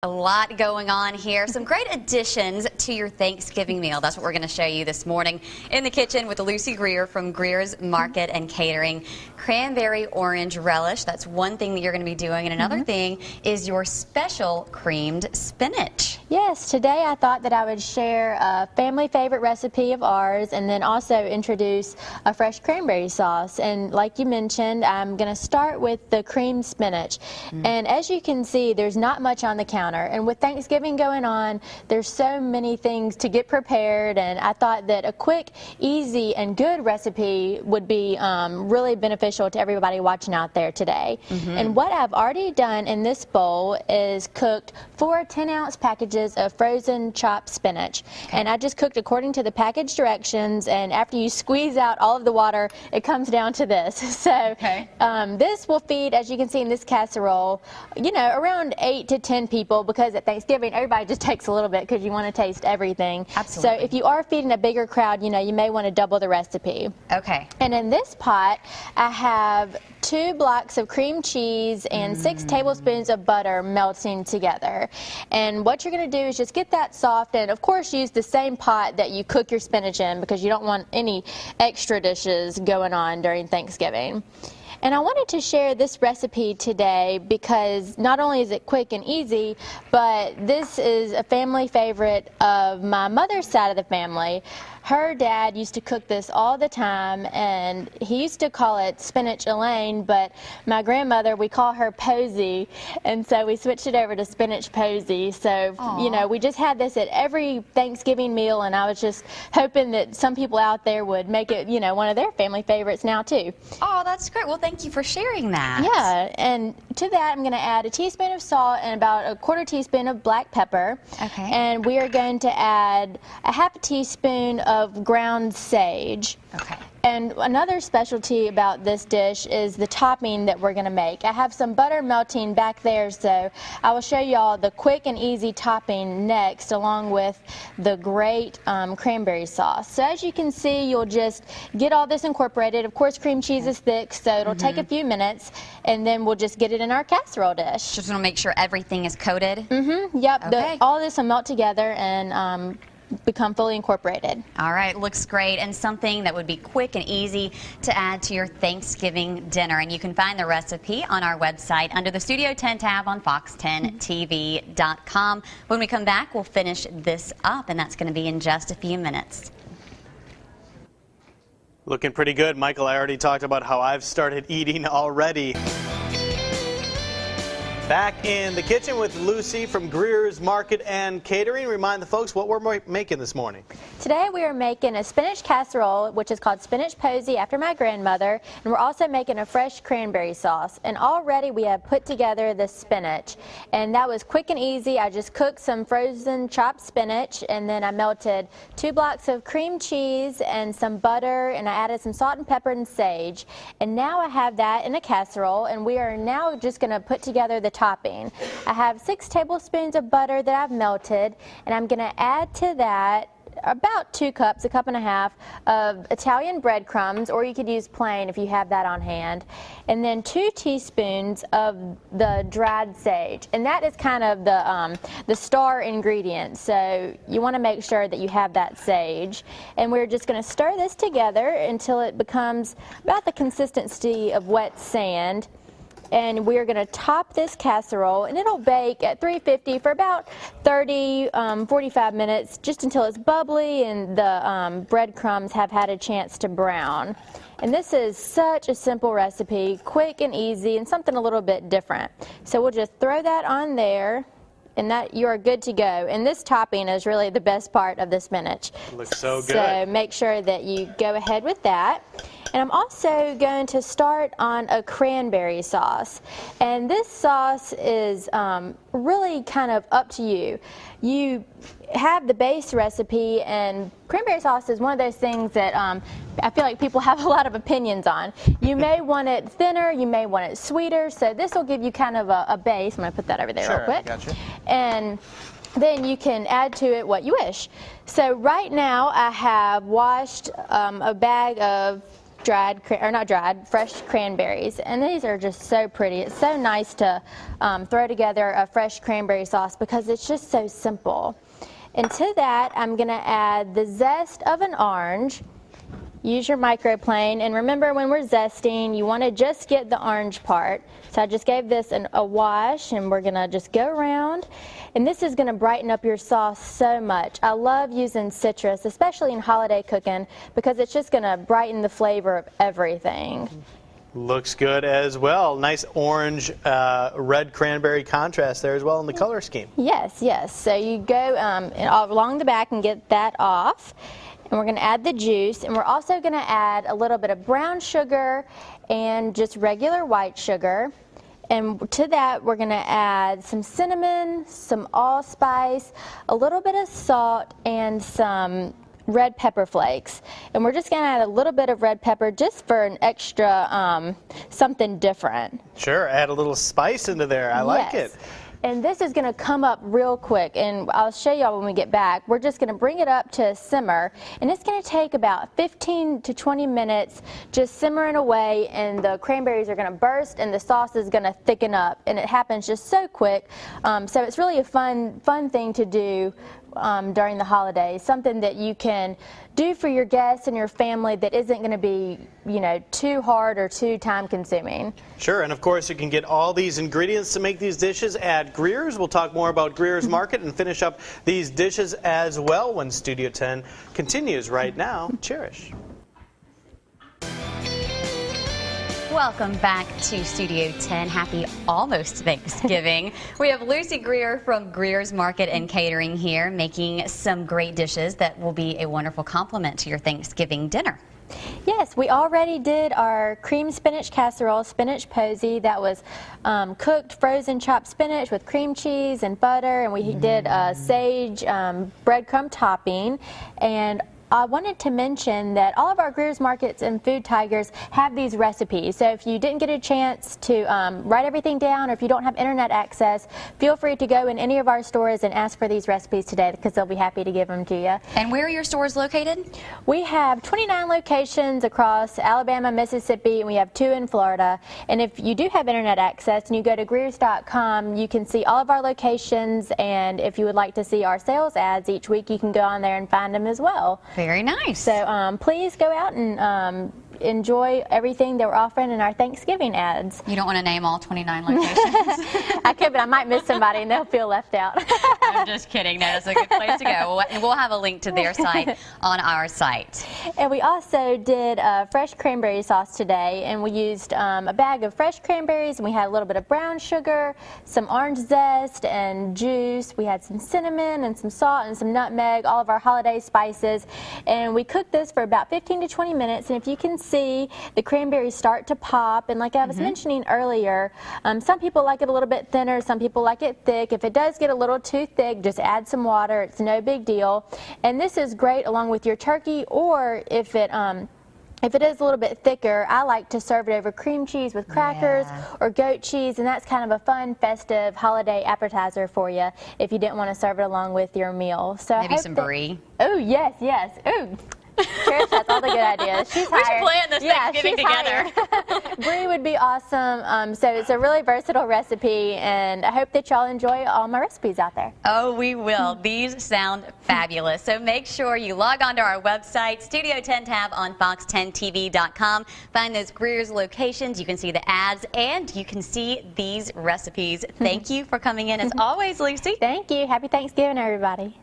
A lot going on here. Some great additions to your Thanksgiving meal. That's what we're going to show you this morning in the kitchen with Lucy Greer from Greer's Market and Catering. Cranberry orange relish. That's one thing that you're going to be doing. And another thing is your special creamed spinach. Yes, today I thought that I would share a family favorite recipe of ours and then also introduce a fresh cranberry sauce. And like you mentioned, I'm going to start with the creamed spinach. And as you can see, there's not much on the counter. And with Thanksgiving going on, there's so many things to get prepared, and I thought that a quick, easy, and good recipe would be really beneficial to everybody watching out there today. And what I've already done in this bowl is cooked 4 10-ounce packages of frozen chopped spinach. And I just cooked according to the package directions, and after you squeeze out all of the water, it comes down to this. So this will feed, as you can see in this casserole, you know, around 8 to 10 people, because at Thanksgiving everybody just takes a little bit because you want to taste everything. Absolutely. So if you are feeding a bigger crowd, you know, you may want to double the recipe. Okay. And in this pot, I have 2 blocks of cream cheese and 6 tablespoons of butter melting together. And what you're going to do is just get that soft, and of course use the same pot that you cook your spinach in, because you don't want any extra dishes going on during Thanksgiving. And I wanted to share this recipe today because not only is it quick and easy, but this is a family favorite of my mother's side of the family. Her dad used to cook this all the time, and he used to call it spinach Elaine, but my grandmother, we call her Posey, and so we switched it over to spinach Posey. So, you know, we just had this at every Thanksgiving meal, and I was just hoping that some people out there would make it, you know, one of their family favorites now too. Oh, that's great. Well, thank you for sharing that. Yeah, and to that I'm going to add a teaspoon of salt and about a 1/4 teaspoon of black pepper. Okay. And we are going to add a 1/2 teaspoon of ground sage. Okay. And another specialty about this dish is the topping that we're going to make. I have some butter melting back there, so I will show you all the quick and easy topping next, along with the great cranberry sauce. So as you can see, you'll just get all this incorporated. Of course, cream cheese is thick, so it'll take a few minutes, and then we'll just get it in our casserole dish. Just want to make sure everything is coated. Yep. Okay. All this will melt together and become fully incorporated. All right, looks great, and something that would be quick and easy to add to your Thanksgiving dinner. And you can find the recipe on our website under the Studio 10 tab on fox10tv.com. When we come back, we'll finish this up, and that's going to be in just a few minutes. Looking pretty good, Michael. I already talked about how I've started eating already. Back in the kitchen with Lucy from Greer's Market and Catering. Remind the folks what we're making this morning. Today we are making a spinach casserole, which is called spinach posey after my grandmother, and we're also making a fresh cranberry sauce. And already we have put together the spinach, and that was quick and easy. I just cooked some frozen chopped spinach, and then I melted 2 blocks of cream cheese and some butter, and I added some salt and pepper and sage. And now I have that in a casserole, and we are now just going to put together the topping. I have 6 tablespoons of butter that I've melted, and I'm going to add to that about 2 cups, a 1.5 cups of Italian breadcrumbs, or you could use plain if you have that on hand, and then 2 teaspoons of the dried sage, and that is kind of the star ingredient, so you want to make sure that you have that sage. And we're just going to stir this together until it becomes about the consistency of wet sand. And we're going to top this casserole, and it'll bake at 350 for about 45 minutes, just until it's bubbly and the breadcrumbs have had a chance to brown. And this is such a simple recipe, quick and easy, and something a little bit different. So we'll just throw that on there, and that you are good to go. And this topping is really the best part of the spinach. Looks so good. So make sure that you go ahead with that. And I'm also going to start on a cranberry sauce. And this sauce is really kind of up to you. You have the base recipe, and cranberry sauce is one of those things that I feel like people have a lot of opinions on. You may want it thinner, you may want it sweeter, so this will give you kind of a base. I'm going to put that over there real quick. Gotcha. And then you can add to it what you wish. So right now I have washed a bag of fresh cranberries, and these are just so pretty. It's so nice to throw together a fresh cranberry sauce because it's just so simple. And to that, I'm going to add the zest of an orange. Use your microplane, and remember, when we're zesting, you want to just get the orange part. So I just gave this a wash, and we're going to just go around. And this is going to brighten up your sauce so much. I love using citrus, especially in holiday cooking, because it's just going to brighten the flavor of everything. Looks good as well. Nice orange, red cranberry contrast there as well in the color scheme. Yes, yes. So you go along the back and get that off. And we're going to add the juice, and we're also going to add a little bit of brown sugar and just regular white sugar. And to that, we're going to add some cinnamon, some allspice, a little bit of salt, and some red pepper flakes. And we're just going to add a little bit of red pepper just for an extra something different. Sure, add a little spice into there. I like it. And this is going to come up real quick, and I'll show y'all when we get back. We're just going to bring it up to a simmer, and it's going to take about 15 to 20 minutes just simmering away, and the cranberries are going to burst and the sauce is going to thicken up, and it happens just so quick. So it's really a fun thing to do during the holidays, something that you can do for your guests and your family that isn't going to be, too hard or too time consuming. Sure, and of course you can get all these ingredients to make these dishes at Greer's. We'll talk more about Greer's Market and finish up these dishes as well when Studio 10 continues right now. Cherish. Welcome back to Studio 10. Happy almost Thanksgiving. We have Lucy Greer from Greer's Market and Catering here making some great dishes that will be a wonderful complement to your Thanksgiving dinner. Yes, we already did our cream spinach casserole, spinach posey. That was cooked, frozen chopped spinach with cream cheese and butter, and we did a sage breadcrumb topping. And I wanted to mention that all of our Greer's Markets and Food Tigers have these recipes. So if you didn't get a chance to write everything down, or if you don't have internet access, feel free to go in any of our stores and ask for these recipes today, because they'll be happy to give them to you. And where are your stores located? We have 29 locations across Alabama, Mississippi, and we have 2 in Florida. And if you do have internet access and you go to greers.com, you can see all of our locations, and if you would like to see our sales ads each week, you can go on there and find them as well. Very nice. So please go out and enjoy everything that we're offering in our Thanksgiving ads. You don't want to name all 29 locations? I could, but I might miss somebody and they'll feel left out. I'm just kidding. No, that's a good place to go. We'll have a link to their site on our site. And we also did a fresh cranberry sauce today, and we used a bag of fresh cranberries, and we had a little bit of brown sugar, some orange zest and juice. We had some cinnamon and some salt and some nutmeg, all of our holiday spices. And we cooked this for about 15 to 20 minutes, and if you can see, the cranberries start to pop, and like I was mentioning earlier, some people like it a little bit thinner, some people like it thick. If it does get a little too thick, just add some water. It's no big deal. And this is great along with your turkey, or if it is a little bit thicker, I like to serve it over cream cheese with crackers or goat cheese, and that's kind of a fun, festive holiday appetizer for you if you didn't want to serve it along with your meal. So maybe some brie. Oh, yes, yes. Ooh. Cherish has all the good ideas. She's we should plan this Thanksgiving together. Brie would be awesome. So it's a really versatile recipe, and I hope that y'all enjoy all my recipes out there. Oh, we will. These sound fabulous. So make sure you log on to our website, Studio 10 tab on fox10tv.com. Find those Greer's locations. You can see the ads, and you can see these recipes. Thank you for coming in as always, Lucy. Thank you. Happy Thanksgiving, everybody.